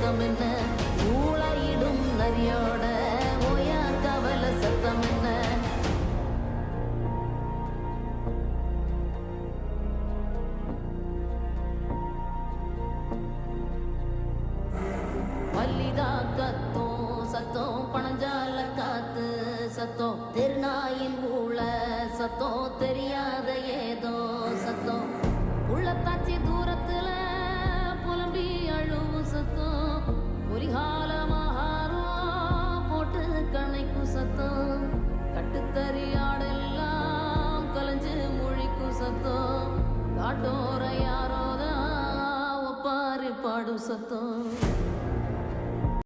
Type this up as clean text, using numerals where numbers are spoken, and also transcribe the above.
சத்தம் என்ன ஊழையிடும் நரியோட ஓயா கவல சத்தம் என்ன மல்லிதா கத்தோம் சத்தம் பணஞ்சால காத்து சத்தம் திருநாயின் ஊழ சத்தம் தெரியாத ஏதோ சத்தம் உள்ளத்தாச்சி தூரத்துல புலம்பி அழுவும் சத்தம் பொறிகாலமாகாரம் போட்டு கணைக்கும் சத்தம் கட்டுத்தறியாடெல்லாம் கலைஞ்சு முழிக்கும் சத்தம் காட்டோர யாரோதான் ஒப்பாரி பாடும் சத்தம்